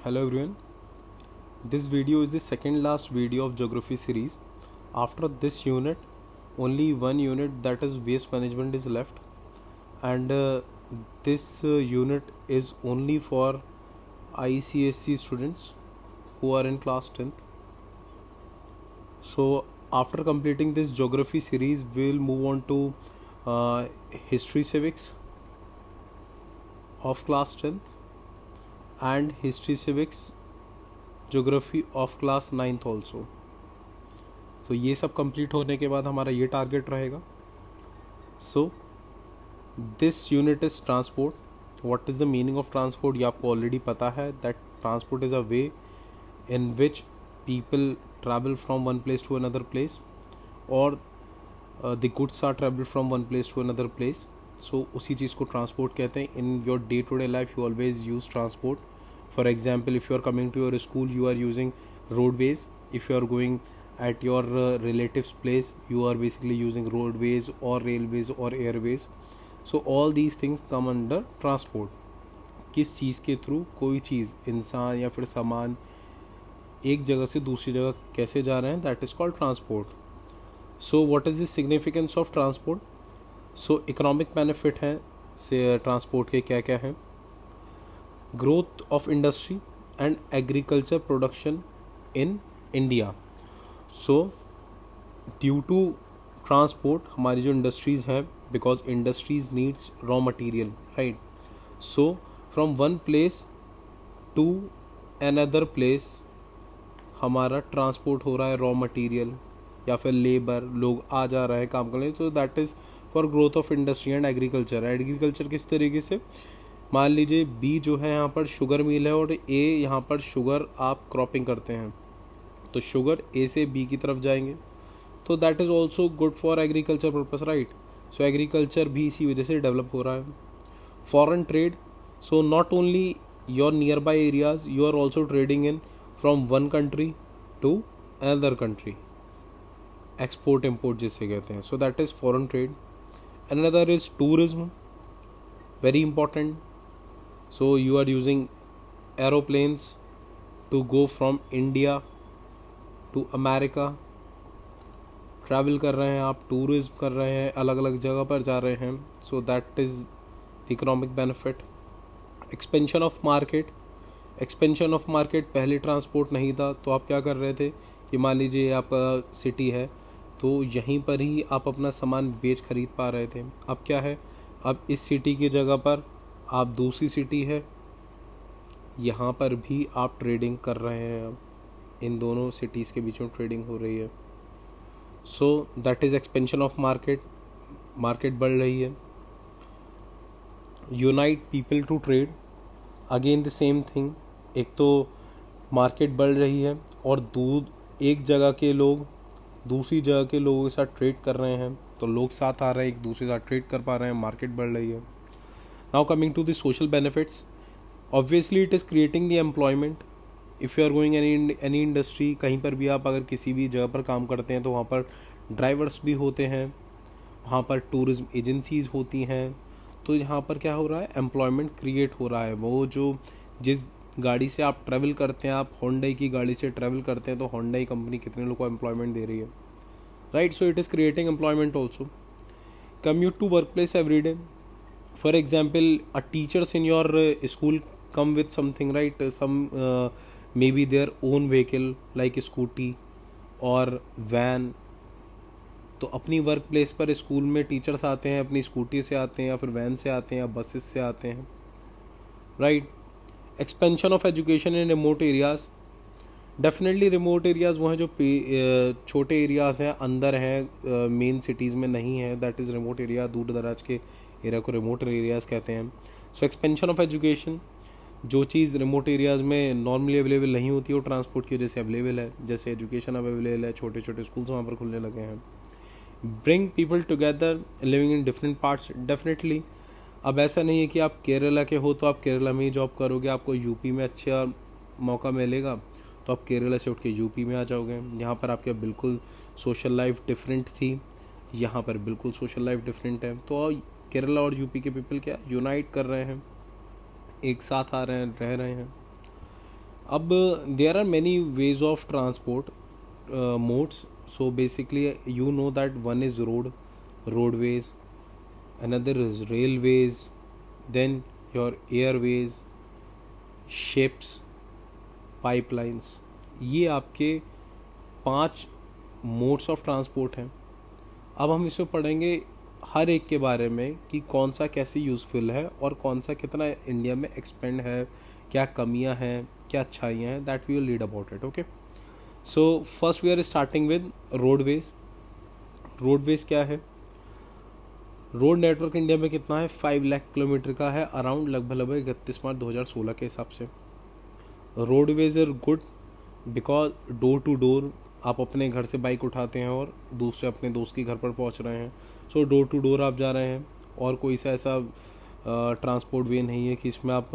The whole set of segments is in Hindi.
Hello everyone. This video is the second last video of geography series. After this unit, only one unit, that is waste management, is left, and this unit is only for ICSC students who are in class 10th. So after completing this geography series, we'll move on to history civics of class 10th and history civics geography of class 9th also. So ये सब कंप्लीट होने के बाद हमारा ये टारगेट रहेगा. So this unit is transport. What is the meaning of transport, ये आपको ऑलरेडी पता है. That transport is a way in which people travel from one place to another place, और the goods are travel from one place to another place. So उसी चीज़ को ट्रांसपोर्ट कहते हैं. In your day to day life you always use transport. For example, if you are coming to your school, you are using roadways. If you are going at your relative's place, you are basically using roadways or railways or airways. So all these things come under transport. किस चीज़ के थ्रू कोई चीज़, इंसान या फिर सामान एक जगह से दूसरी जगह कैसे जा रहे हैं, that is called transport. So what is the significance of transport? So economic benefit हैं से ट्रांसपोर्ट के क्या क्या हैं. Growth of industry and agriculture production in India. So due to transport हमारी जो इंडस्ट्रीज़ हैं, because industries needs raw material, right. So from one place to another place हमारा ट्रांसपोर्ट हो रहा है रॉ मटेरियल या फिर लेबर, लोग आ जा रहे हैं काम करने. तो that is for growth of industry and agriculture. Agriculture किस तरीके से, मान लीजिए बी जो है यहाँ पर शुगर मिल है और ए यहाँ पर शुगर आप क्रॉपिंग करते हैं, तो शुगर ए से बी की तरफ जाएंगे. तो that is also good for agriculture purpose, right. So agriculture भी इसी वजह से डेवलप हो रहा है. Foreign trade. So not only your nearby areas, you are also trading in from one country to another country. Export import जिसे कहते हैं. So that is foreign trade. Another is tourism, very important. So you are using aeroplanes to go from India to America. Travel कर रहे हैं आप, टूरिज्म कर रहे हैं, अलग अलग जगह पर जा रहे हैं. So that is the economic benefit. Expansion of market. Expansion of market, पहले ट्रांसपोर्ट नहीं था तो आप क्या कर रहे थे कि मान लीजिए आपका सिटी है तो यहीं पर ही आप अपना सामान बेच खरीद पा रहे थे. अब क्या है, अब इस सिटी की जगह पर आप दूसरी सिटी है, यहाँ पर भी आप ट्रेडिंग कर रहे हैं. अब इन दोनों सिटीज़ के बीच में ट्रेडिंग हो रही है. So that is expansion of market. Market बढ़ रही है. Unite people to trade. Again the same thing. एक तो मार्केट बढ़ रही है और एक जगह के लोग दूसरी जगह के लोगों के साथ ट्रेड कर रहे हैं, तो लोग साथ आ रहे हैं, एक दूसरे के साथ ट्रेड कर पा रहे हैं, मार्केट बढ़ रही है. Now coming to the social benefits, obviously it is creating the employment. If you are going any industry, कहीं पर भी आप अगर किसी भी जगह पर काम करते हैं तो वहाँ पर ड्राइवर्स भी होते हैं, वहाँ पर टूरिज्म एजेंसीज होती हैं. तो यहाँ पर क्या हो रहा है, एम्प्लॉयमेंट क्रिएट हो रहा है. वो जो जिस गाड़ी से आप ट्रैवल करते हैं, आप होंडई की गाड़ी से ट्रैवल करते हैं, तो होंडई कंपनी कितने लोगों को एम्प्लॉयमेंट दे रही है, right. So it is creating employment also. Commute to work place every day. For example, a teachers in your school come with something, right? Some maybe their own vehicle like scooty or van. तो अपनी वर्क प्लेस पर स्कूल में टीचर्स आते हैं, अपनी स्कूटी से आते हैं या फिर वैन से आते हैं या बसेस से आते हैं, right. Expansion of education in remote areas. Definitely remote areas वो हैं जो छोटे एरियाज हैं, अंदर हैं, मेन सिटीज़ में नहीं है. That is remote area. दूर दराज के एरिया को रिमोट एरियाज़ कहते हैं. सो एक्सपेंशन ऑफ एजुकेशन. जो चीज़ रिमोट एरियाज़ में नॉर्मली अवेलेबल नहीं होती, वो ट्रांसपोर्ट की वजह से अवेलेबल है. जैसे एजुकेशन अवेलेबल है, छोटे छोटे स्कूल्स वहाँ पर खुलने लगे हैं. Bring people together living in different parts. Definitely अब ऐसा नहीं है कि आप केरला के हो तो आप केरला में ही जॉब करोगे. आपको यूपी में अच्छा मौका मिलेगा तो आप केरला से उठ के यूपी में आ जाओगे. यहाँ पर आपके बिल्कुल सोशल लाइफ डिफरेंट थी, यहाँ पर बिल्कुल सोशल लाइफ डिफरेंट है. तो केरला और यूपी के पीपल क्या यूनाइट कर रहे हैं, एक साथ आ रहे हैं, रह रहे हैं. अब there are many ways of transport modes. So basically you know that one is roadways, another is railways, then your airways, ships, pipelines. ये आपके 5 मोड्स ऑफ ट्रांसपोर्ट हैं. अब हम इसमें पढ़ेंगे हर एक के बारे में कि कौन सा कैसे यूज़फुल है और कौन सा कितना इंडिया में एक्सपेंड है, क्या कमियां हैं, क्या अच्छाइयाँ हैं. That we will read about it. Okay, so first we are starting with roadways. Roadways क्या है? रोड नेटवर्क इंडिया में कितना है? 5 लाख किलोमीटर का है, अराउंड लगभग 31 मार्च 2016 के हिसाब से. Roadways are good because door to door आप अपने घर से बाइक उठाते हैं और दूसरे अपने दोस्त के घर पर पहुंच रहे हैं. सो डोर टू डोर आप जा रहे हैं और कोई सा ऐसा ट्रांसपोर्ट वे नहीं है कि इसमें आप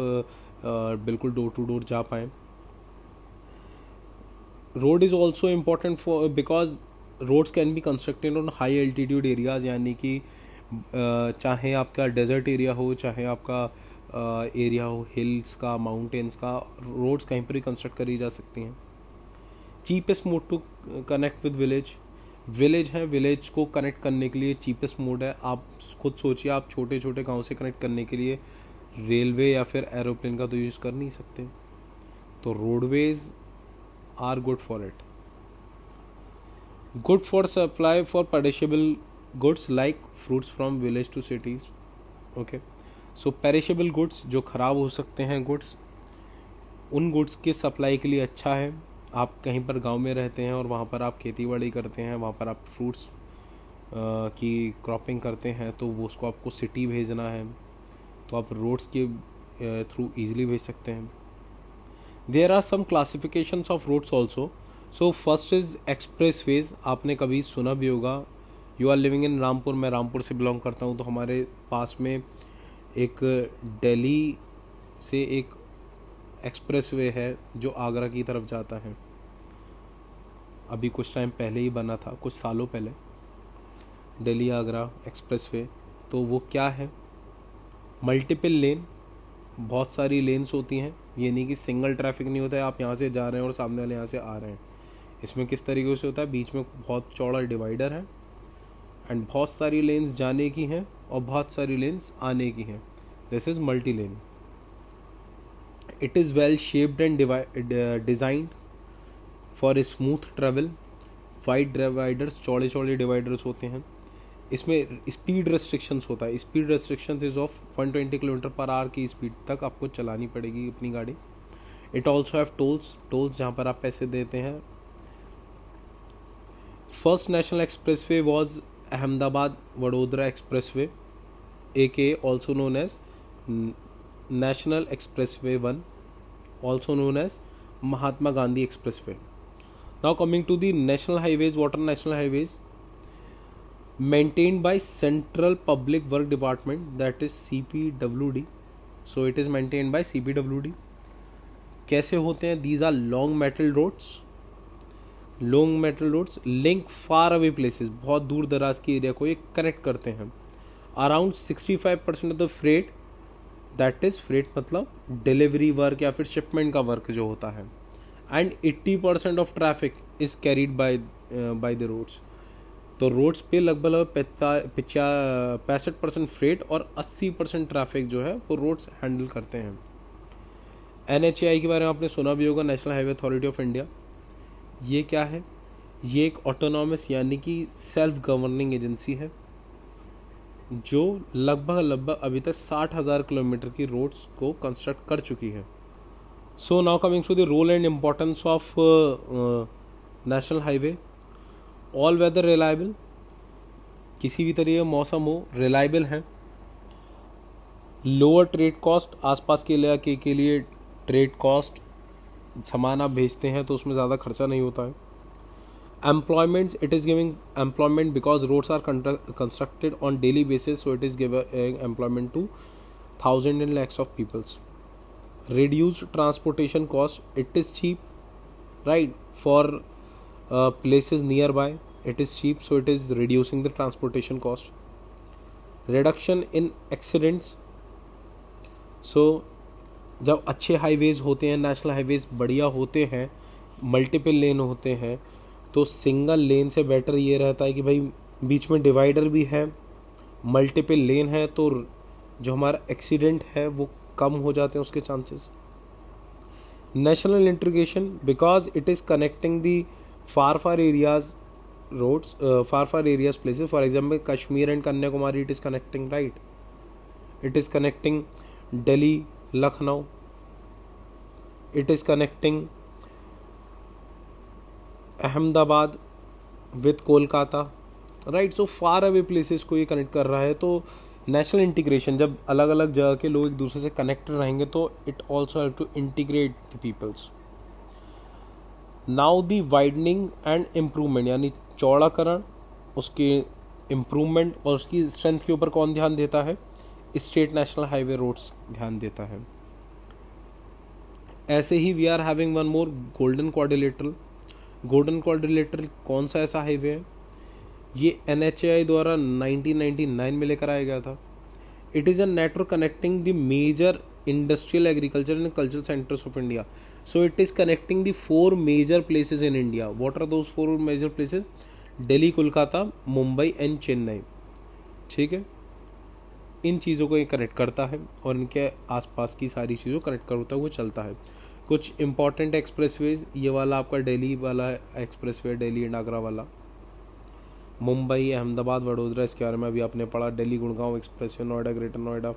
बिल्कुल डोर टू डोर जा पाएँ. Road is also important for because roads can be constructed on high altitude areas, यानी कि चाहे आपका डेजर्ट एरिया हो, चाहे आपका एरिया हो हिल्स का, माउंटेन्स का, रोड्स कहीं पर भी कंस्ट्रक्ट करी जा सकती हैं. Cheapest mode to connect with village है. विलेज को कनेक्ट करने के लिए चीपेस्ट मोड है. आप खुद सोचिए, आप छोटे छोटे गांव से कनेक्ट करने के लिए रेलवे या फिर एरोप्लेन का तो यूज़ कर नहीं सकते. तो roadways are good for it. Good for supply for perishable goods like fruits from village to cities. Okay, so perishable goods जो ख़राब हो सकते हैं गुड्स, उन गुड्स के सप्लाई के लिए अच्छा है. आप कहीं पर गांव में रहते हैं और वहाँ पर आप खेती बाड़ी करते हैं, वहाँ पर आप फ्रूट्स की क्रॉपिंग करते हैं, तो वो उसको आपको सिटी भेजना है तो आप रोड्स के थ्रू ईजिली भेज सकते हैं. There are some classifications of roads also. So first is expressways. आपने कभी सुना भी होगा. You are living in Rampur, मैं रामपुर से बिलोंग करता हूँ, तो हमारे पास में एक दिल्ली से एक एक्सप्रेस वे है जो आगरा की तरफ जाता है. अभी कुछ टाइम पहले ही बना था, कुछ सालों पहले, दिल्ली आगरा एक्सप्रेस वे. तो वो क्या है? मल्टीपल लेन, बहुत सारी लेन्स होती हैं. ये नहीं कि सिंगल ट्रैफिक नहीं होता है, आप यहाँ से जा रहे हैं और सामने वाले यहाँ से आ रहे हैं. इसमें किस तरीके से होता है? बीच में बहुत चौड़ा डिवाइडर है एंड बहुत सारी लेन्स जाने की हैं और बहुत सारी लेन्स आने की हैं. This is multi lane. It is well shaped and designed for a smooth travel. Wide dividers, चौड़े चौड़े डिवाइडर्स होते हैं. इसमें स्पीड रेस्ट्रिक्शंस होता है. Speed restrictions is of 120 kilometre per hour की स्पीड तक आपको चलानी पड़ेगी अपनी गाड़ी. इट ऑल्सो हैव टोल्स जहाँ पर आप पैसे देते हैं. First national express way was Ahmedabad Vadodara express way, AKA also known as National Expressway 1, also known as Mahatma Gandhi Expressway. Now coming to the national highways. What are national highways? Maintained by Central Public Work Department, that is CPWD. So it is maintained by CPWD. कैसे होते हैं? These are long metal roads. Long metal roads link far away places, बहुत दूर दराज के एरिया को ये कनेक्ट करते हैं. Around 65% of the freight, that is freight मतलब डिलीवरी वर्क या फिर शिपमेंट का वर्क जो होता है, and 80% of traffic is carried by the roads. तो रोड्स पे लगभग 65% फ्रेट और 80% ट्रैफिक जो है वो रोड्स हैंडल करते हैं. NHAI के बारे में आपने सुना भी होगा, national highway authority of India. ये क्या है? ये एक ऑटोनॉमस यानी कि सेल्फ गवर्निंग एजेंसी है जो लगभग अभी तक 60,000 किलोमीटर की रोड्स को कंस्ट्रक्ट कर चुकी है. So now coming to the role and importance of national highway. All weather reliable, किसी भी तरीके का मौसम हो रिलायबल है. लोअर ट्रेड कॉस्ट, आसपास के इलाके के लिए ट्रेड कॉस्ट, सामान आप भेजते हैं तो उसमें ज़्यादा खर्चा नहीं होता है. Employment, it is giving employment because roads are constructed on daily basis, so it is giving employment to thousands and lakhs of peoples. Reduced transportation cost, it is cheap, right? For places nearby, it is cheap, so it is reducing the transportation cost. Reduction in accidents, so जब अच्छे हाईवेज होते हैं, नेशनल हाईवेज बढ़िया होते हैं, मल्टीपल लेन होते हैं, तो सिंगल लेन से बेटर ये रहता है कि भाई बीच में डिवाइडर भी है, मल्टीपल लेन है, तो जो हमारा एक्सीडेंट है वो कम हो जाते हैं उसके chances. National integration because it is connecting the far areas roads, far areas places. For example, Kashmir and Kanyakumari, it is connecting, right? It is connecting Delhi, Lucknow, it is connecting Ahmedabad with Kolkata, right? So far away places को ये कनेक्ट कर रहा है. तो नेशनल इंटीग्रेशन, जब अलग अलग जगह के लोग एक दूसरे से कनेक्टेड रहेंगे तो it also help to integrate the peoples. Now the widening and improvement, यानी चौड़ाकरण, उसके इम्प्रूवमेंट और उसकी स्ट्रेंथ के ऊपर कौन ध्यान देता है? स्टेट नेशनल हाईवे रोड्स ध्यान देता है. ऐसे ही we are having one more, golden quadrilateral. Golden quadrilateral कौन सा ऐसा हाईवे है? ये NHAI द्वारा 1999 में लेकर आया गया था. It is a network connecting the major industrial, agriculture and cultural centres of India. So it is connecting the 4 major places in India. What are those 4 major places? Delhi, Kolkata, Mumbai and Chennai. ठीक है, इन चीज़ों को ये कनेक्ट करता है और इनके आसपास की सारी चीज़ों को कनेक्ट करता हुआ चलता है. कुछ इंपॉर्टेंट एक्सप्रेसवेज, ये वाला आपका दिल्ली वाला एक्सप्रेसवे, दिल्ली एंड आगरा वाला, मुंबई, अहमदाबाद, वडोदरा, इसके बारे में अभी आपने पढ़ा. दिल्ली गुड़गांव एक्सप्रेसवे, नोएडा, ग्रेटर नोएडा,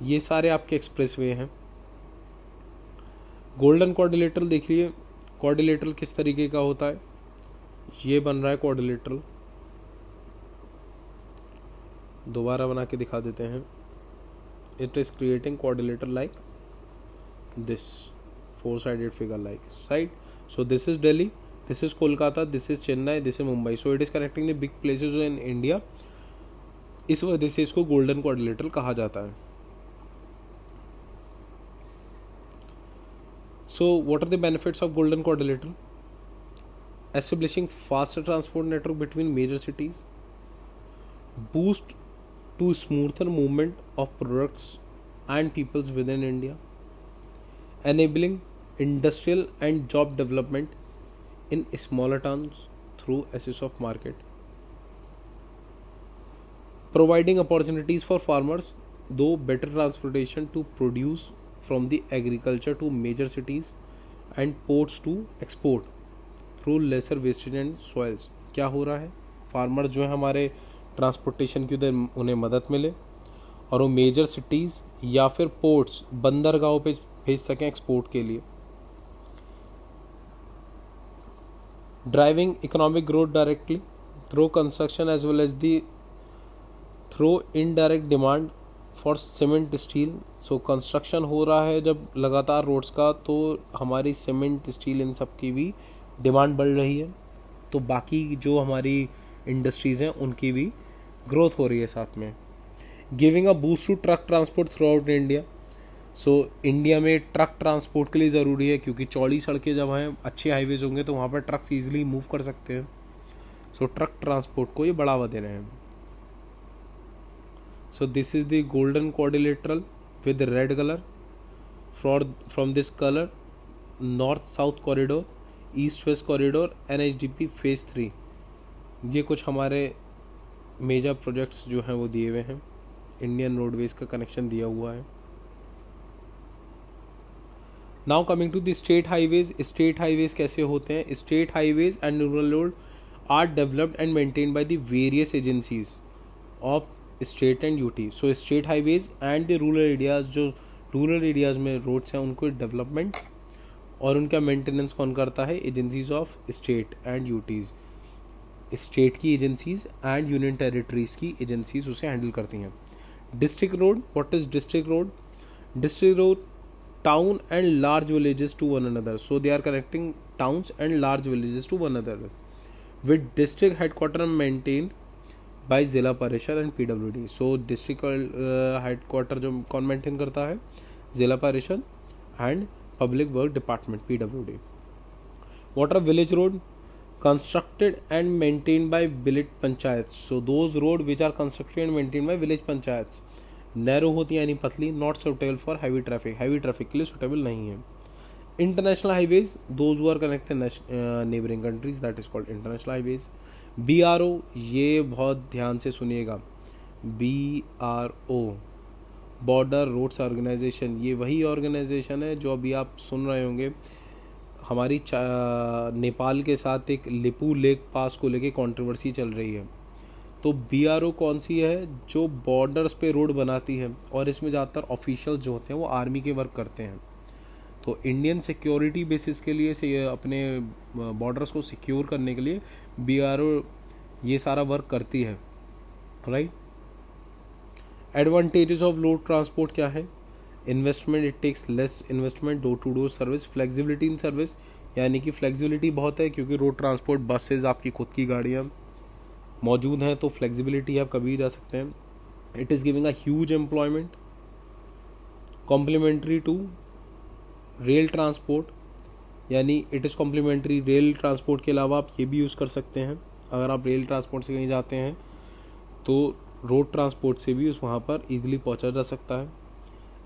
ये सारे आपके एक्सप्रेसवे हैं. गोल्डन क्वाड्रिलेटरल देखिए, क्वाड्रिलेटरल किस तरीके का होता है. ये बन रहा है क्वाड्रिलेटरल, दोबारा बना के दिखा देते हैं. It is creating quadrilateral like this, 4 sided figure like side. So this is Delhi, this is Kolkata, this is Chennai, this is Mumbai. So it is connecting the big places in India. इस वजह से इसको गोल्डन क्वाड्रिलेटरल कहा जाता है. So what are the benefits of golden quadrilateral? Establishing faster transport network between major cities, boost to smoother movement of products and peoples within India, enabling industrial and job development in smaller towns through access of market, providing opportunities for farmers though better transportation to produce from the agriculture to major cities and ports to export through lesser wastage and soils. क्या हो रहा है? फार्मर जो है हमारे ट्रांसपोर्टेशन की उधर उन्हें मदद मिले और वो मेजर सिटीज़ या फिर पोर्ट्स, बंदरगाहों पे भेज सकें एक्सपोर्ट के लिए. Driving economic growth directly through construction as well as the through indirect demand for cement steel. So construction हो रहा है जब लगातार रोड्स का, तो हमारी सीमेंट स्टील इन सब की भी डिमांड बढ़ रही है, तो बाकी जो हमारी इंडस्ट्रीज़ हैं उनकी भी ग्रोथ हो रही है साथ में. Giving a boost to truck transport throughout India. So India में ट्रक ट्रांसपोर्ट के लिए ज़रूरी है, क्योंकि चौड़ी सड़कें जब हैं, अच्छे हाईवेज होंगे तो वहाँ पर ट्रक्स ईजिली मूव कर सकते हैं. सो ट्रक ट्रांसपोर्ट को ये बढ़ावा दे रहे हैं. So this is the golden quadrilateral with the red color. From this color, north-south corridor, east-west corridor, NHDP phase 3. ये कुछ हमारे मेजर प्रोजेक्ट्स जो हैं वो दिए हुए हैं. इंडियन रोडवेज का कनेक्शन दिया हुआ है. Now coming to the state highways. State highways कैसे होते हैं? State highways and rural road are developed and maintained by the various agencies of state and UT. So state highways and the rural areas, जो रूरल एरियाज में रोड्स हैं उनको डेवलपमेंट और उनका मेंटेनेंस कौन करता है? Agencies of state and UTs. State की एजेंसीज एंड यूनियन टेरिटरीज की एजेंसीज उसे हैंडल करती हैं. District road, what is district road? District road town and large villages to one another. So they are connecting towns and large villages to one another with district headquarter maintained by जिला परिषद and PWD. So district headquarter जो कौन मेंटेन करता है? जिला परिषद and public work department PWD. What are village road? Constructed and maintained by village panchayats. So those road which are constructed and maintained by village panchayats. Narrow होती है यानी पतली, not suitable for heavy traffic, heavy traffic के लिए सुटेबल नहीं है। International highways, those who are connected neighbouring countries, that is called international highways. BRO, ये बहुत ध्यान से सुनिएगा, BRO बॉर्डर रोड्स ऑर्गेनाइजेशन, ये वही ऑर्गेनाइजेशन है जो अभी आप सुन रहे होंगे हमारी नेपाल के साथ एक लिपू लेक पास को लेके कंट्रोवर्सी चल रही है। तो BRO कौन सी है, जो बॉर्डर्स पे रोड बनाती है, और इसमें ज़्यादातर ऑफिशियल जो होते हैं वो आर्मी के वर्क करते हैं। तो इंडियन सिक्योरिटी बेसिस के लिए से अपने बॉर्डर्स को सिक्योर करने के लिए BRO ये सारा वर्क करती है, right. Advantages of road transport क्या है, investment, it takes less investment, door to door service, flexibility in service, यानी कि फ्लेक्सिबिलिटी बहुत है क्योंकि रोड ट्रांसपोर्ट बसेज आपकी खुद की गाड़ियाँ मौजूद हैं, तो फ्लेक्सिबिलिटी आप कभी भी जा सकते हैं। It is giving a huge employment, complementary to rail transport, यानी it is complementary rail transport के अलावा आप ये भी यूज़ कर सकते हैं। अगर आप रेल ट्रांसपोर्ट से कहीं जाते हैं तो रोड ट्रांसपोर्ट से भी उस वहाँ पर ईजिली पहुँचा जा सकता है।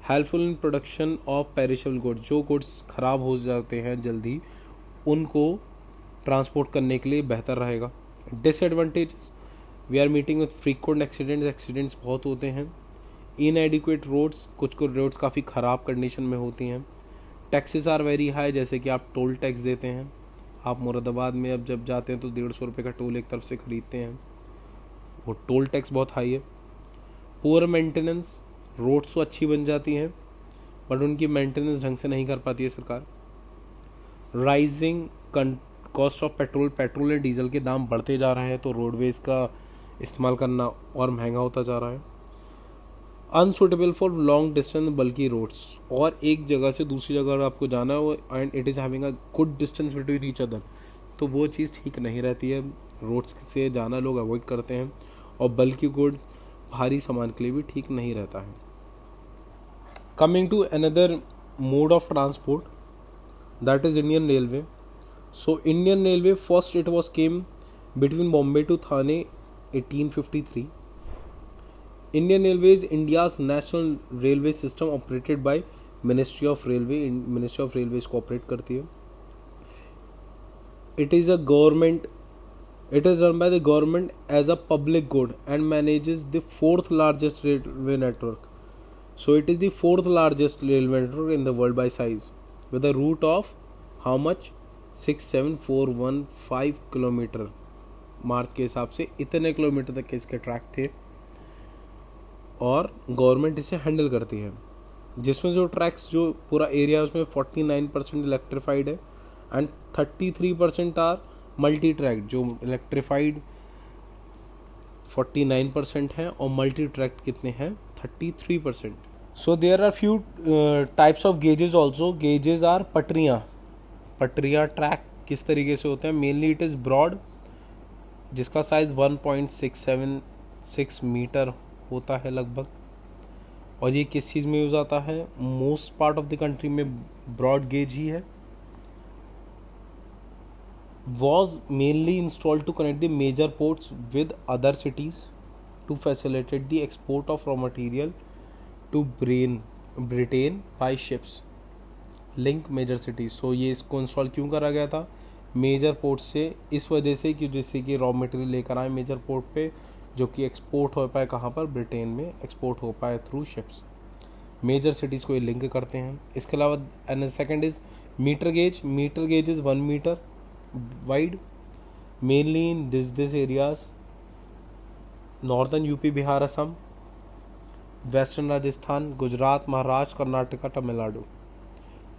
Helpful in production of perishable goods, जो गुड्स ख़राब हो जाते हैं जल्दी उनको ट्रांसपोर्ट करने के लिए बेहतर रहेगा। Disadvantages, we are meeting with frequent accidents बहुत होते हैं। इनएडिक्वेट रोड्स, कुछ रोड्स काफ़ी ख़राब कंडीशन में होती हैं। टैक्सेस आर वेरी हाई, जैसे कि आप टोल टैक्स देते हैं, आप मुरादाबाद में अब जब जाते हैं तो 150 रुपये का टोल एक तरफ से ख़रीदते हैं, वो टोल टैक्स बहुत हाई है। पुअर मेंटेनेंस, रोड्स तो अच्छी बन जाती हैं बट उनकी मेंटेनेंस ढंग से नहीं कर पाती है सरकार। Rising cost of petrol and diesel के दाम बढ़ते जा रहे हैं तो रोडवेज का इस्तेमाल करना और महंगा होता जा रहा है। अनसुटेबल फॉर लॉन्ग डिस्टेंस बल्कि रोड्स, और एक जगह से दूसरी जगह अगर आपको जाना हो and it is having a good distance between each other, तो वो चीज़ ठीक नहीं रहती है, रोड्स से जाना लोग अवॉइड करते हैं। और बल्कि गुड भारी सामान के लिए भी ठीक नहीं रहता है। Coming to another mode of transport, that is Indian railway. So Indian railway first it was came between Bombay to Thane 1853. Indian Railway is India's national railway system operated by Ministry of Railway. Ministry of Railways cooperate करती है. It is a government. It is run by the government as a public good and manages the fourth largest railway network. So it is the fourth largest railway network in the world by size, with a route of how much 67415 kilometre. मार्च के हिसाब से इतने किलोमीटर तक के इसके ट्रैक थे और गवर्नमेंट इसे हैंडल करती है, जिसमें जो ट्रैक्स जो पूरा एरिया उसमें 49% इलेक्ट्रीफाइड है एंड 33% आर मल्टी ट्रैक, जो इलेक्ट्रीफाइड 49% है और मल्टी ट्रैक कितने हैं 33%. So there are few types of gauges also. Gauges are पटरियाँ ट्रैक किस तरीके से होते हैं. मेनली इट इज़ ब्रॉड, जिसका साइज 1.676 मीटर होता है लगभग, और ये किस चीज़ में यूज़ आता है, most part of the country में ब्रॉड गेज ही है. was mainly installed to connect the major ports with other cities to facilitate the export of raw material to Britain by ships. Link major cities. So ये इसको इंस्टॉल क्यों करा गया था, मेजर पोर्ट से, इस वजह से कि जिससे कि रॉ मटेरियल लेकर आए मेजर पोर्ट पे, जो कि एक्सपोर्ट हो पाए कहाँ पर, ब्रिटेन में एक्सपोर्ट हो पाए थ्रू शिप्स. मेजर सिटीज़ को ये लिंक करते हैं. इसके अलावा second is metre gauge. Metre gauge is 1 metre wide, mainly in this areas, northern UP, Bihar, Assam, western Rajasthan, Gujarat, Maharashtra, Karnataka, Tamil Nadu.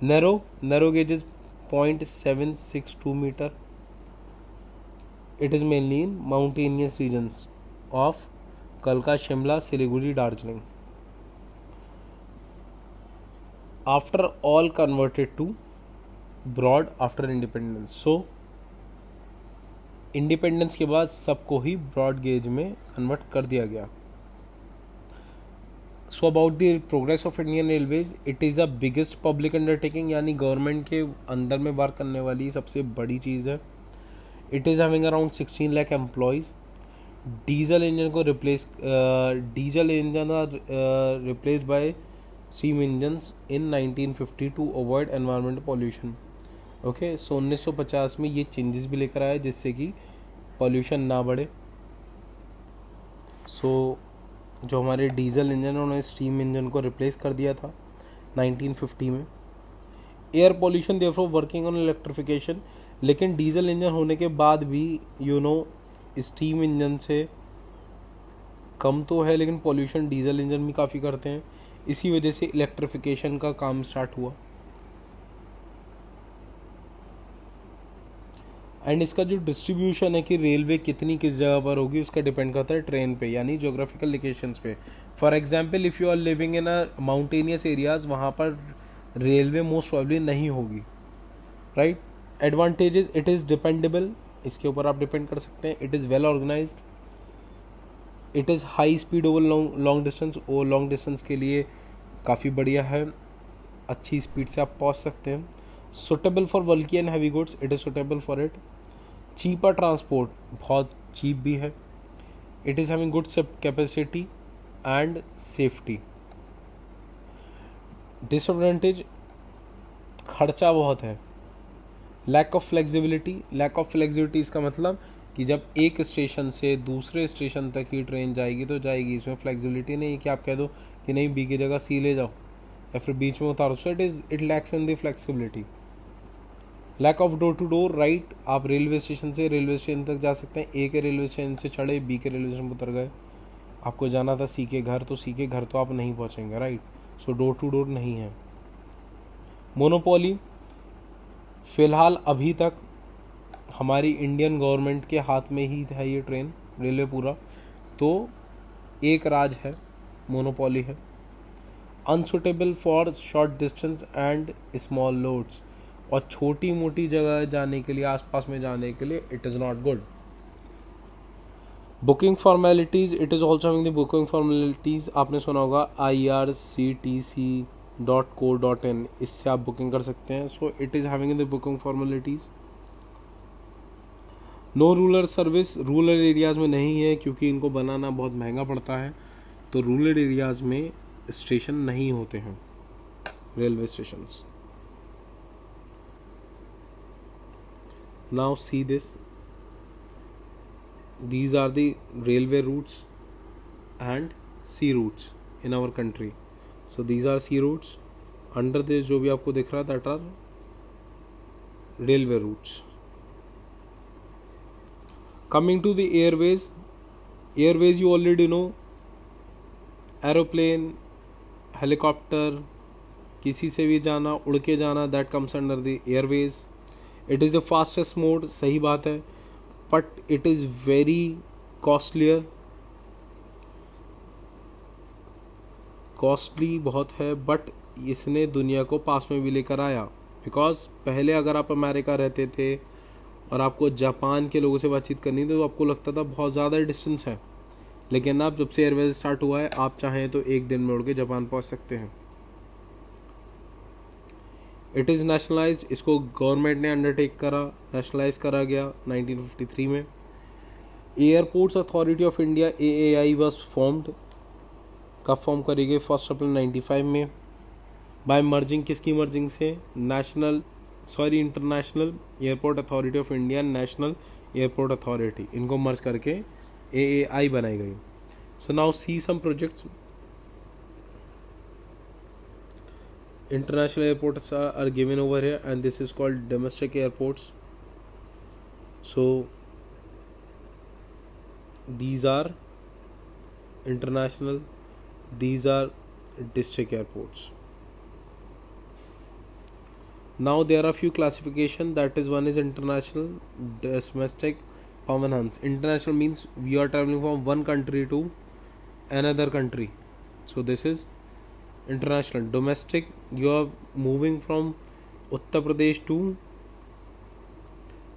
Narrow gauge is 0.762 metre. It is mainly in mountainous regions of Kalka, Shimla, Siliguri, Darjeeling. After all converted to broad after independence. So independence के बाद सबको ही ब्रॉड गेज में कन्वर्ट कर दिया गया. So about the progress of Indian railways, it is a biggest public undertaking, यानी गवर्नमेंट के अंदर में वर्क करने वाली सबसे बड़ी चीज़ है. It is having around 16 lakh employees. Diesel engine को diesel engine are replaced by steam engines in 1950 to avoid environmental pollution. Okay, so 1950 में ये चेंजेस भी लेकर आए जिससे कि पॉल्यूशन ना बढ़े। सो जो हमारे डीजल इंजन उन्होंने स्टीम इंजन को रिप्लेस कर दिया था 1950 में। Air pollution therefore working on electrification, लेकिन डीजल इंजन होने के बाद भी स्टीम इंजन से कम तो है, लेकिन पॉल्यूशन डीजल इंजन भी काफ़ी करते हैं। इसी वजह से इलेक्ट्रिफिकेशन का काम स्टार्ट हुआ। एंड इसका जो डिस्ट्रीब्यूशन है कि रेलवे कितनी किस जगह पर होगी उसका डिपेंड करता है ट्रेन पे, यानी जोग्राफिकल लोकेशंस पे। For example if you are living in a mountainous areas, वहाँ पर रेलवे मोस्ट प्रोबेबली नहीं होगी, right. Advantages, it is dependable, इसके ऊपर आप डिपेंड कर सकते हैं। It is well organised, it is high speed over long distance, और लॉन्ग डिस्टेंस के लिए काफ़ी बढ़िया है, अच्छी स्पीड से आप पहुँच सकते हैं। Suitable for bulky and heavy goods, it is suitable for it. Cheaper transport, बहुत चीप भी है। It is having good capacity and safety. Disadvantage, खर्चा बहुत है। Lack of flexibility, lack of flexibility इसका मतलब कि जब एक स्टेशन से दूसरे स्टेशन तक ही ट्रेन जाएगी तो जाएगी, इसमें फ्लेक्सिबिलिटी नहीं है कि आप कह दो कि नहीं बी की जगह सी ले जाओ या फिर बीच में उतारो। So it lacks in the flexibility. Lack of door to door, right, आप रेलवे स्टेशन से रेलवे स्टेशन तक जा सकते हैं। ए के रेलवे स्टेशन से चढ़े, बी के रेलवे स्टेशन पर उतर गए। आपको जाना था सी के घर, तो सी के घर तो आप नहीं पहुंचेंगे, right. So door to door नहीं है। मोनोपोली, फिलहाल अभी तक हमारी इंडियन गवर्नमेंट के हाथ में ही है ये ट्रेन रेलवे पूरा, तो एक राज है, मोनोपोली है। Unsuitable for short distance and small loads, और छोटी मोटी जगह जाने के लिए, आसपास में जाने के लिए it is not good. Booking formalities, it is also having the booking formalities. आपने सुना होगा irctc.co.in, इससे आप बुकिंग कर सकते हैं। So it is having the booking formalities. No rural service, rural areas में नहीं है क्योंकि इनको बनाना बहुत महंगा पड़ता है, तो रूरल एरियाज़ में स्टेशन नहीं होते हैं, railway stations. Now see this, these are the railway routes and sea routes in our country. So these are sea routes, under this जो भी आपको दिख रहा that are railway routes. Coming to the airways, airways you already know, aeroplane, helicopter, किसी से भी जाना, उड़ के जाना, that comes under the airways. It is the fastest mode, सही बात है, but it is very costlier, costly बहुत है, बट इसने दुनिया को पास में भी लेकर आया। बिकॉज पहले अगर आप अमेरिका रहते थे और आपको जापान के लोगों से बातचीत करनी थी तो आपको लगता था बहुत ज़्यादा डिस्टेंस है, लेकिन अब जब से एयरवेज स्टार्ट हुआ है आप चाहें तो एक दिन में उड़ के जापान पहुँच सकते हैं। इट इज़ नेशनलाइज, इसको गवर्नमेंट ने अंडरटेक करा, नेशनलाइज करा गया 1953 में। Airports authority of India AAI was formed, कब फॉर्म करी गई? 1 अप्रैल 1995 में। बाय मर्जिंग, किसकी मर्जिंग से? International airport authority of India, national airport authority, इनको मर्ज करके AAI बनाई गई। So now see some projects. International airports are given over here, and this is called domestic airports. So these are international, these are district airports. Now there are few classification, that is, one is international, domestic, permanence. International means we are traveling from one country to another country, so this is international. Domestic, you are moving from Uttar Pradesh to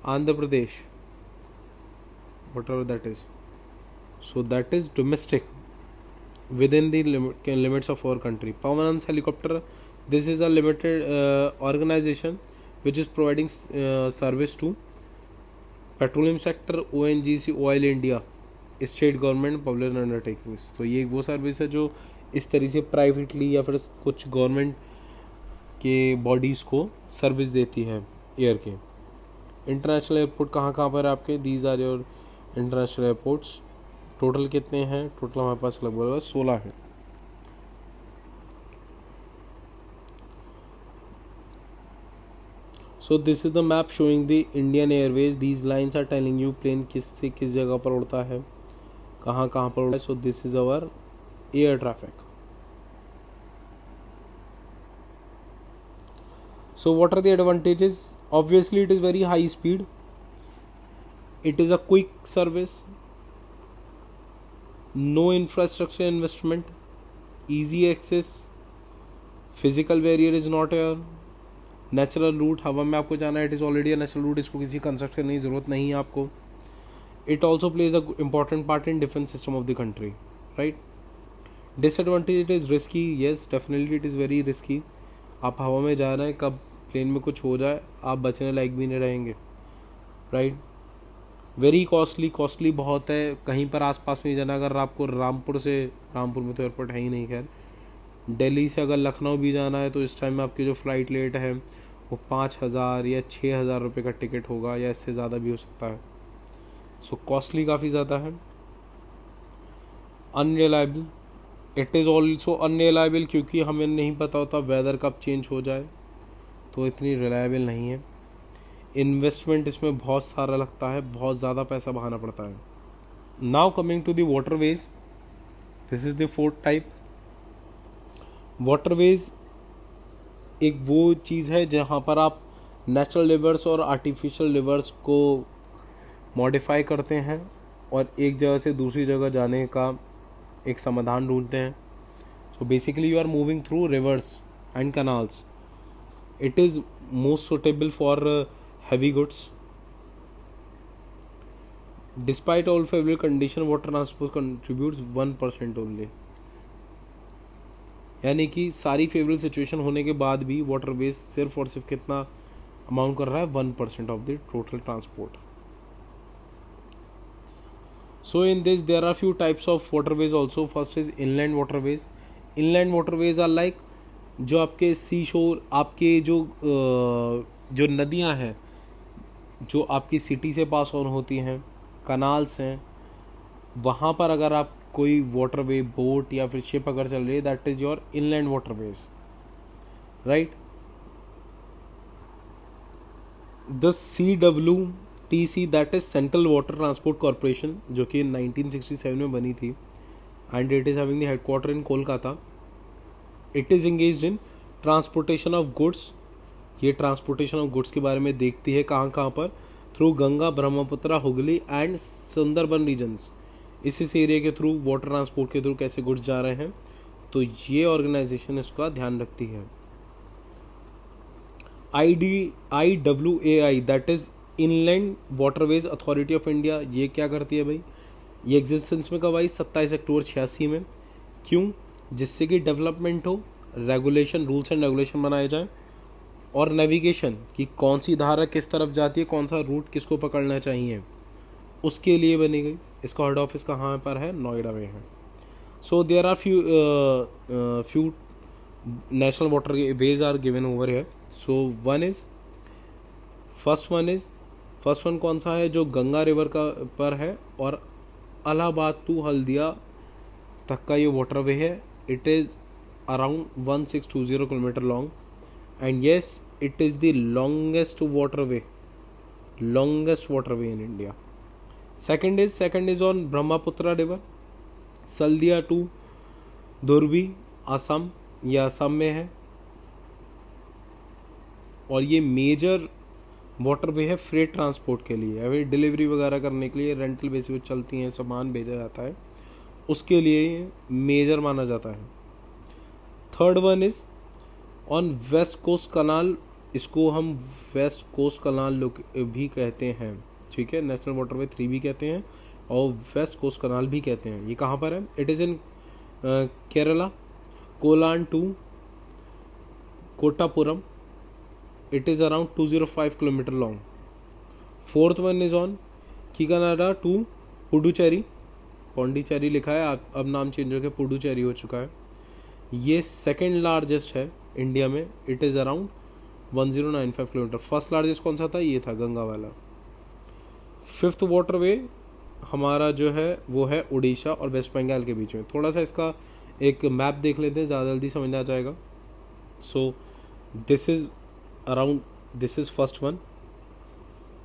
Andhra Pradesh, whatever that is, so that is domestic within the limits of our country. Permanence helicopter, this is a limited organization which is providing service to petroleum sector, ONGC, Oil India, state government public undertakings. तो ये वो सर्विस है जो इस तरीके से प्राइवेटली या फिर कुछ गवर्नमेंट के बॉडीज़ को सर्विस देती है एयर के। इंटरनेशनल एयरपोर्ट कहाँ कहाँ पर है आपके, these are your international airports. Total कितने हैं, टोटल हमारे पास लगभग 16 है। So this is the map showing the Indian airways. These lines are telling you plane किस से किस जगह पर उड़ता है, कहाँ कहाँ पर उड़ता है। So this is our air traffic. So what are the advantages? Obviously it is very high speed, it is a quick service, no infrastructure investment, easy access, physical barrier is not here, natural route, हवा में आपको जाना है, it is already a natural route, इसको किसी कंस्ट्रक्शन की ज़रूरत नहीं है आपको। It also plays a important part in defense system of the country, right? Disadvantage, it is risky, yes definitely it is very risky। आप हवा में जा रहे हैं, कब प्लेन में कुछ हो जाए आप बचने लायक भी नहीं रहेंगे, राइट। वेरी कॉस्टली बहुत है, कहीं पर आसपास नहीं जाना। अगर आपको रामपुर में तो एयरपोर्ट है ही नहीं, खैर दिल्ली से अगर लखनऊ भी जाना है तो इस टाइम में आपकी जो फ़्लाइट लेट है वो 5,000 या 6,000 रुपये का टिकट होगा, या इससे ज़्यादा भी हो सकता है। सो कॉस्टली काफ़ी ज़्यादा है। Unreliable, it is also unreliable क्योंकि हमें नहीं पता होता वेदर कब चेंज हो जाए, तो इतनी रिलायबल नहीं है। इन्वेस्टमेंट इसमें बहुत सारा लगता है, बहुत ज़्यादा पैसा बहाना पड़ता है। Now coming to the waterways, this is the fourth type. Waterways एक वो चीज़ है जहाँ पर आप नेचुरल रिवर्स और आर्टिफिशियल रिवर्स को मॉडिफाई करते हैं और एक जगह से दूसरी जगह जाने का एक समाधान ढूंढते हैं। So basically you are moving through rivers and canals. It is most suitable for heavy goods. Despite all favorable condition, water transport contributes 1% only. यानी कि सारी फेवरेबल सिचुएशन होने के बाद भी वाटरवेज सिर्फ और सिर्फ कितना अमाउंट कर रहा है, 1% of the total transport. So in this there are few types of waterways also. First is inland waterways. Inland waterways are like जो आपके सी शोर, आपके जो नदियां हैं जो आपकी सिटी से पास ऑन होती हैं, कनाल्स हैं, वहाँ पर अगर आप कोई वाटरवे बोट या फिर शिप अगर चल रही है, that is your inland waterways, right. The CWTC that is central water transport corporation, जो कि 1967 में बनी थी, and it is having the headquarter in Kolkata. It is engaged in transportation of goods. ये ट्रांसपोर्टेशन ऑफ गुड्स के बारे में देखती है कहाँ कहाँ पर, through Ganga, Brahmaputra, Hooghly and Sundarban regions. इस एरिया के थ्रू वाटर ट्रांसपोर्ट के थ्रू कैसे गुड्स जा रहे हैं, तो ये ऑर्गेनाइजेशन इसका ध्यान रखती है। IWAI that is inland waterways authority of India, ये क्या करती है भाई, ये एग्जिस्टेंस में कब आई, 27 अक्टूबर 86 में। क्यों, जिससे कि डेवलपमेंट हो, रेगुलेशन, रूल्स एंड रेगुलेशन बनाए जाए, और नेविगेशन कि कौन सी धारा किस तरफ जाती है, कौन सा रूट किसको पकड़ना चाहिए, उसके लिए बनी गई। इसका हेड ऑफिस कहाँ पर है, नोएडा में है। So there are few national water ways are given over है। सो फर्स्ट वन कौन सा है, जो गंगा रिवर का पर है और इलाहाबाद टू हल्दिया तक का ये वाटरवे है। It is around 1620 kilometre long, and yes it is the longest waterway in India. Second is on Brahmaputra river, Sadiya to दुर्बी, असम, ये असम में है, और ये मेजर वाटरवे है फ्रेट ट्रांसपोर्ट के लिए, अभी डिलीवरी वगैरह करने के लिए रेंटल बेसिस पे चलती हैं, सामान भेजा जाता है, उसके लिए मेजर माना जाता है। Third one is on west coast canal, इसको हम वेस्ट कोस्ट कनाल भी कहते हैं, ठीक है, नेशनल वाटरवे 3 भी कहते हैं और वेस्ट कोस्ट कनाल भी कहते हैं। ये कहाँ पर है, it is in Kerala, Kollam to Kottapuram, it is around 205 kilometre long. Fourth one is on Kakinada to Puducherry, Pondicherry लिखा है, अब नाम चेंज हो गया, पुडुचेरी हो चुका है। ये सेकेंड लार्जेस्ट है इंडिया में, it is around 1095 kilometre. First largest कौन सा था, ये था गंगा वाला। फिफ्थ वाटरवे हमारा जो है वो है उड़ीसा और वेस्ट बंगाल के बीच में। थोड़ा सा इसका एक मैप देख लेते हैं, ज़्यादा जल्दी समझ आ जाएगा। So this is around, this is first one,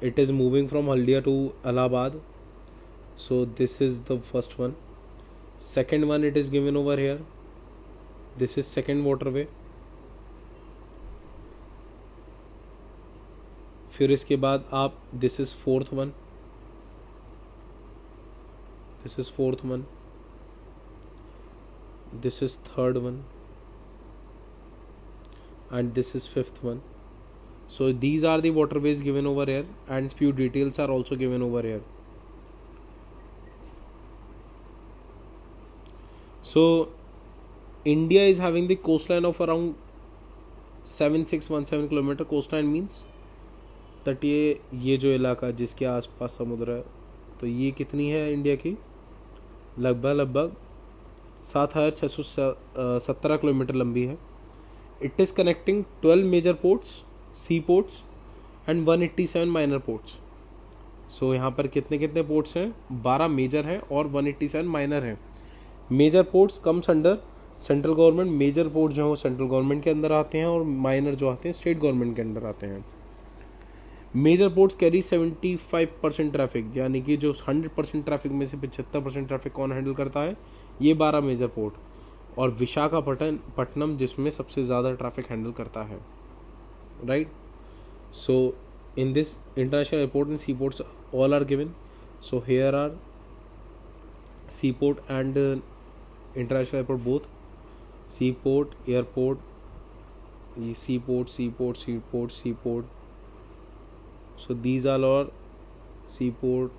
it is moving from Haldia to Allahabad, so this is the first one. Second one it is given over here, this is second waterway। फिर इसके बाद आप this is fourth one, this is fourth one, this is third one, and this is fifth one। So these are the waterways given over here, and few details are also given over here. So India is having the coastline of around 7617 kilometre. Coastline means तटीय ये जो इलाका जिसके आसपास समुद्र है, तो ये कितनी है इंडिया की, लगभग 7617 किलोमीटर लंबी है। It is connecting 12 major ports, sea ports and 187 minor ports. So यहाँ पर कितने कितने पोर्ट्स हैं, 12 मेजर हैं और 187 माइनर हैं। Major ports comes under central government, major port जो हैं वो सेंट्रल गवर्नमेंट के अंदर आते हैं और माइनर जो आते हैं स्टेट गवर्नमेंट के अंदर आते हैं। मेजर पोर्ट्स कैरी 75% ट्रैफिक, यानी कि जो 100% ट्रैफिक में से 75% ट्रैफिक कौन हैंडल करता है, ये 12 मेजर पोर्ट, और विशाखापट्टनम जिसमें सबसे ज़्यादा ट्रैफिक हैंडल करता है, right? So in this international airport and seaports all are given. So here are seaport and international airport both, seaport, airport, seaport. So these all are seaport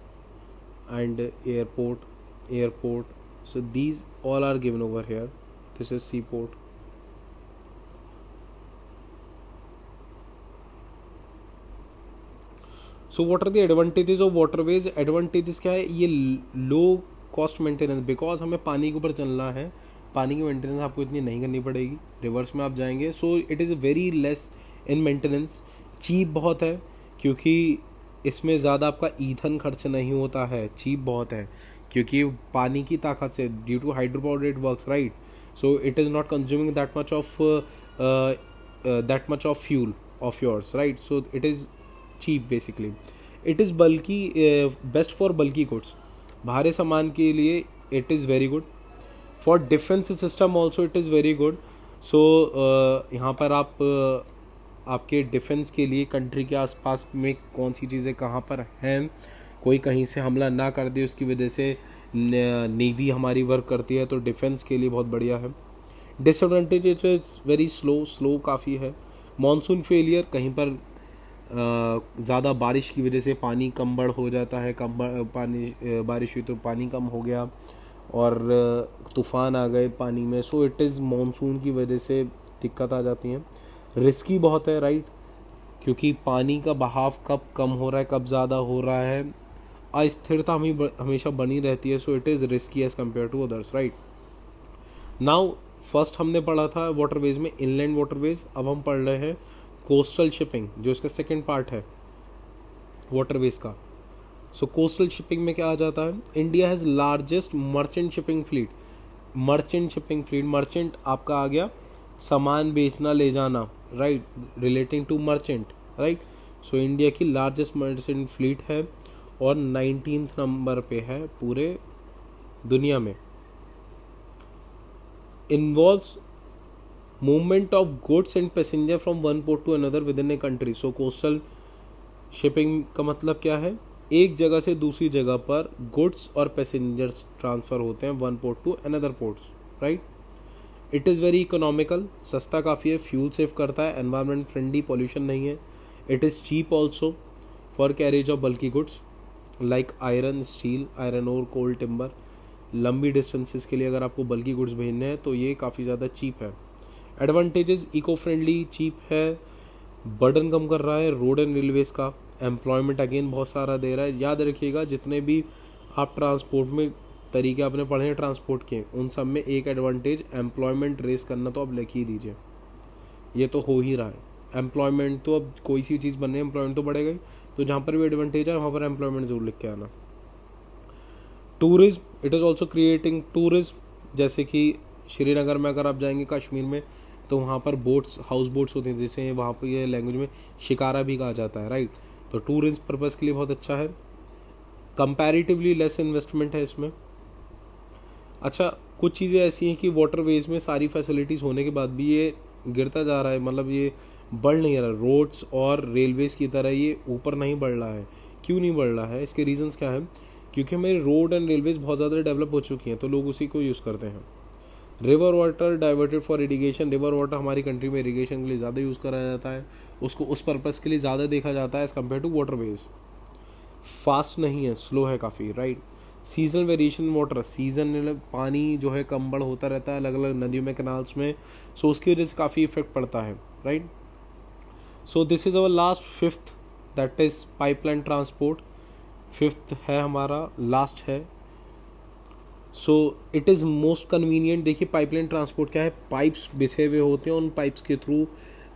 and airport. So these all are given over here. This is seaport. So what are the advantages of waterways. Advantages क्या है, ये लो कॉस्ट मेंटेनेंस, बिकॉज हमें पानी के ऊपर चलना है, पानी की मेंटेनेंस आपको इतनी नहीं करनी पड़ेगी, रिवर्स में आप जाएंगे। So it is very less in maintenance, cheap बहुत है क्योंकि इसमें ज़्यादा आपका ईंधन खर्च नहीं होता है, चीप बहुत है क्योंकि पानी की ताकत से, due to hydro power it works, right. So it is not consuming that much of fuel of yours, right. So it is cheap basically. It is bulky, best for bulky goods, भारे सामान के लिए it is very good. For defense system also it is very good. So यहाँ पर आप आपके डिफेंस के लिए कंट्री के आसपास में कौन सी चीज़ें कहाँ पर हैं, कोई कहीं से हमला ना कर दे, उसकी वजह से नेवी हमारी वर्क करती है, तो डिफेंस के लिए बहुत बढ़िया है। Disadvantage it is very slow काफ़ी है। मॉनसून फेलियर, कहीं पर ज़्यादा बारिश की वजह से पानी कम बढ़ हो जाता है, बारिश हुई तो पानी कम हो गया और तूफ़ान आ गए पानी में। सो इट इज़ मॉनसून की वजह से दिक्कत आ जाती है। रिस्की बहुत है, राइट, क्योंकि पानी का बहाव कब कम हो रहा है, कब ज़्यादा हो रहा है, अस्थिरता हमेशा बनी रहती है। So it is risky as compare to others, right. Now first हमने पढ़ा था वाटरवेज में इनलैंड वाटरवेज, अब हम पढ़ रहे हैं कोस्टल शिपिंग, जो इसका सेकेंड पार्ट है वाटरवेज का। सो कोस्टल शिपिंग में क्या आ जाता है, India has largest merchant shipping fleet. Merchant आपका आ गया सामान बेचना ले जाना, right, relating to merchant, right. So India की लार्जेस्ट मर्चेंट फ्लीट है और 19th नंबर पे है पूरे दुनिया में। Involves movement of goods and passenger from one port to another with in a country. So coastal shipping का मतलब क्या है, एक जगह से दूसरी जगह पर गुड्स और पैसेंजर्स ट्रांसफ़र होते हैं one port to another ports, right. It is very economical, सस्ता काफ़ी है, फ्यूल सेव करता है, एनवायरनमेंट फ्रेंडली, पॉल्यूशन नहीं है। It is cheap also for carriage of bulky goods like iron, steel, iron ore, coal, timber. लंबी डिस्टेंसेस के लिए अगर आपको बल्की गुड्स भेजने हैं तो ये काफ़ी ज़्यादा चीप है। एडवांटेजेस, इको फ्रेंडली, चीप है, बर्डन कम कर रहा है रोड एंड रेलवेज़ का, एम्प्लॉयमेंट अगेन बहुत सारा दे रहा है। याद रखिएगा जितने भी आप ट्रांसपोर्ट में तरीके आपने पढ़े हैं ट्रांसपोर्ट के, उन सब में एक एडवांटेज एम्प्लॉयमेंट रेस करना तो आप लिख ही दीजिए, ये तो हो ही रहा है। एम्प्लॉयमेंट तो अब कोई सी चीज़ बन रही है एम्प्लॉयमेंट तो बढ़ेगा ही, तो जहाँ पर भी एडवांटेज है वहाँ पर एम्प्लॉयमेंट जरूर लिख के आना। Tourism, it is also creating tourism, जैसे कि श्रीनगर में अगर आप जाएंगे कश्मीर में तो वहाँ पर बोट्स, हाउस बोट्स होती हैं, जिसे वहाँ पर ये लैंग्वेज में शिकारा भी कहा जाता है, राइट। तो टूरिज्म पर्पज़ के लिए बहुत अच्छा है। कंपैरेटिवली लेस इन्वेस्टमेंट है इसमें। अच्छा, कुछ चीज़ें ऐसी हैं कि वाटरवेज में सारी फैसिलिटीज़ होने के बाद भी ये गिरता जा रहा है, मतलब ये बढ़ नहीं रहा। रोड्स और रेलवेज़ की तरह ये ऊपर नहीं बढ़ रहा है। क्यों नहीं बढ़ रहा है, इसके रीजंस क्या है? क्योंकि हमारी रोड एंड रेलवेज़ बहुत ज़्यादा डेवलप हो चुकी हैं, तो लोग उसी को यूज़ करते हैं। River water diverted for irrigation, river water हमारी कंट्री में इरीगेशन के लिए ज़्यादा यूज़ करा जाता है, उसको उस पर्पज़ के लिए ज़्यादा देखा जाता है as compare to waterways. Fast नहीं है, स्लो है काफ़ी, right. Seasonal variation water, season पानी जो है कम बढ़ होता रहता है अलग अलग नदियों में, कैनाल्स में, सो उसकी वजह से काफ़ी इफेक्ट पड़ता है, right. So this is our last fifth, that is pipeline transport. Fifth है हमारा, लास्ट है। So it is most convenient. देखिए पाइपलाइन ट्रांसपोर्ट क्या है, पाइप्स बिछे हुए होते हैं, उन पाइप्स के थ्रू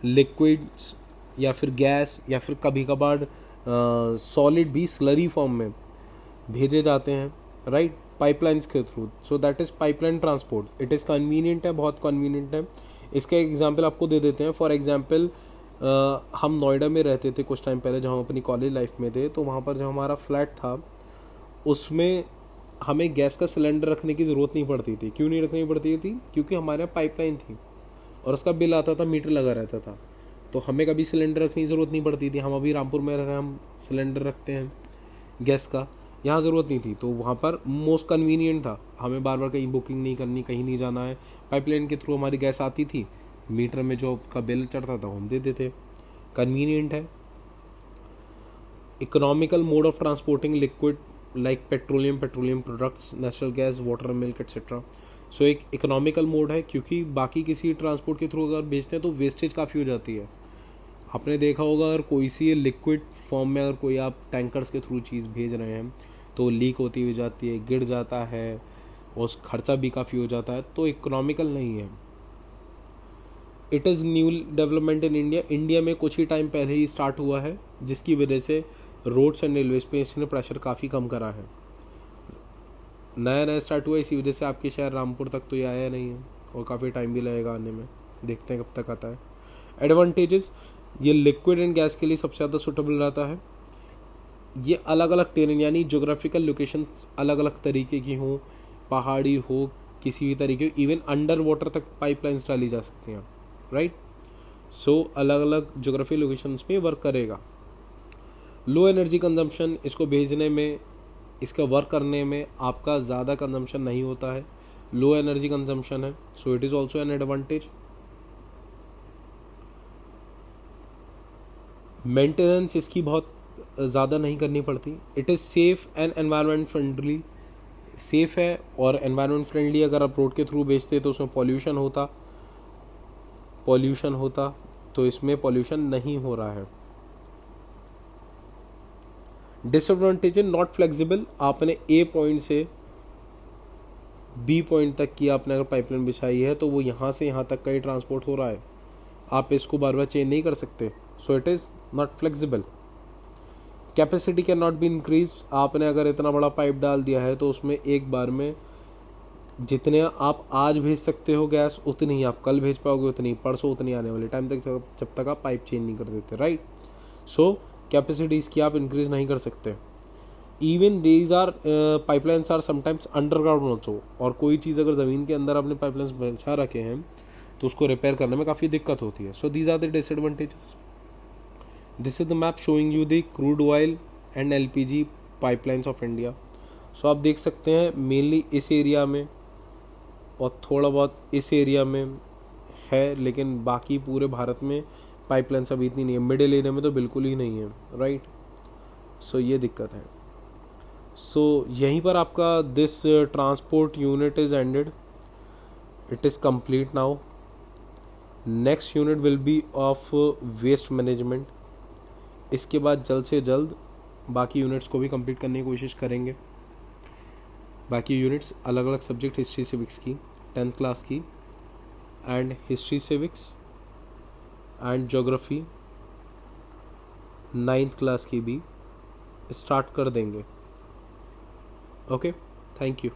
लिक्विड्स या फिर गैस या फिर कभी कभार सॉलिड भी स्लरी फॉर्म में भेजे जाते हैं, राइट, पाइपलाइंस के through. So that is pipeline transport. It is convenient है, बहुत कन्वीनियंट है। इसका एग्जांपल आपको दे देते हैं। फॉर एग्जांपल हम नोएडा में रहते थे कुछ टाइम पहले, जहाँ हम अपनी कॉलेज लाइफ में थे, तो वहाँ पर जो हमारा फ्लैट था उसमें हमें गैस का सिलेंडर रखने की ज़रूरत नहीं पड़ती थी। क्यों नहीं रखनी पड़ती थी? क्योंकि हमारे यहाँ पाइपलाइन थी और उसका बिल आता था, मीटर लगा रहता था, तो हमें कभी सिलेंडर रखने की ज़रूरत नहीं पड़ती थी। हम अभी रामपुर में रह रहे हैं, हम सिलेंडर रखते हैं गैस का, यहाँ ज़रूरत नहीं थी, तो वहाँ पर मोस्ट कन्वीनियंट था। हमें बार बार कहीं बुकिंग नहीं करनी, कहीं नहीं जाना है, पाइपलाइन के थ्रू हमारी गैस आती थी, मीटर में जो का बिल चढ़ता था हम दे देते। कन्वीनियंट है। Economical mode of transporting liquid like petroleum products, natural gas, water, milk etcetera. So एक इकोनॉमिकल मोड है, क्योंकि बाकी किसी ट्रांसपोर्ट के थ्रू अगर भेजते हैं तो वेस्टेज काफ़ी हो जाती है। आपने देखा होगा अगर कोई सी लिक्विड फॉर्म में अगर कोई आप टैंकर्स के थ्रू चीज़ भेज रहे हैं तो लीक होती हुई जाती है, गिर जाता है, और खर्चा भी काफ़ी हो जाता है, तो इकोनॉमिकल नहीं है। It is new development in India. India में कुछ ही टाइम पहले ही स्टार्ट हुआ है, जिसकी वजह से रोड्स एंड रेलवेज पे इसने प्रेशर काफ़ी कम करा है। नया स्टार्ट हुआ, इसी वजह से आपके शहर रामपुर तक तो ये आया नहीं है, और काफ़ी टाइम भी लगेगा आने में, देखते हैं कब तक आता है। एडवांटेजेस, ये लिक्विड एंड गैस के लिए सबसे ज़्यादा सूटेबल रहता है। ये अलग अलग टेरेन यानी जोग्राफिकल लोकेशन अलग अलग तरीके की हो, पहाड़ी हो, किसी भी तरीके, इवन अंडर वाटर तक पाइपलाइंस डाली जा सकती हैं, राइट। सो अलग अलग जोग्राफी लोकेशंस में वर्क करेगा। लो एनर्जी कंजम्पशन, इसको भेजने में, इसका वर्क करने में आपका ज़्यादा कंजम्पशन नहीं होता है, लो एनर्जी कंजम्पशन है, so it is also an advantage. Maintenance इसकी बहुत ज़्यादा नहीं करनी पड़ती। It is safe and environment friendly, safe है और एनवायरनमेंट फ्रेंडली। अगर आप रोड के थ्रू भेजते तो उसमें पॉल्यूशन होता, तो इसमें पॉल्यूशन नहीं हो रहा है। Disadvantage, not flexible. आपने ए पॉइंट से बी पॉइंट तक की आपने अगर पाइपलाइन बिछाई है तो वो यहाँ से यहाँ तक का ही ट्रांसपोर्ट हो रहा है, आप इसको बार बार चेंज नहीं कर सकते, सो it is not flexible. Capacity can not be increase. आपने अगर इतना बड़ा पाइप डाल दिया है तो उसमें एक बार में जितने आप आज भेज सकते हो गैस, उतनी ही आप कल भेज पाओगे, उतनी परसों, उतनी आने वाले टाइम तक, जब तक आप पाइप चेंज नहीं कर देते, राइट। सो कैपेसिटी इसकी आप इंक्रीज नहीं कर सकते। Even these are pipelines are sometimes underground also, और कोई चीज़ अगर ज़मीन के अंदर आपने पाइपलाइंस बिछा रखे हैं तो उसको रिपेयर करने में काफ़ी दिक्कत होती है। So these are the disadvantages. This is the map showing you the crude oil and LPG pipelines of India. So आप देख सकते हैं मेनली इस एरिया में और थोड़ा बहुत इस एरिया में है, लेकिन बाकी पूरे भारत में पाइपलाइंस अभी इतनी नहीं है। मिडिल एरिया में तो बिल्कुल ही नहीं है, राइट। सो ये दिक्कत है। सो यहीं पर आपका this transport unit is ended, it is complete now. Next unit will be of waste management. इसके बाद जल्द से जल्द बाकी यूनिट्स को भी कंप्लीट करने की कोशिश करेंगे। बाकी यूनिट्स अलग अलग सब्जेक्ट हिस्ट्री सिविक्स की 10th क्लास की and history civics and geography 9th class की भी स्टार्ट कर देंगे. Okay, thank you.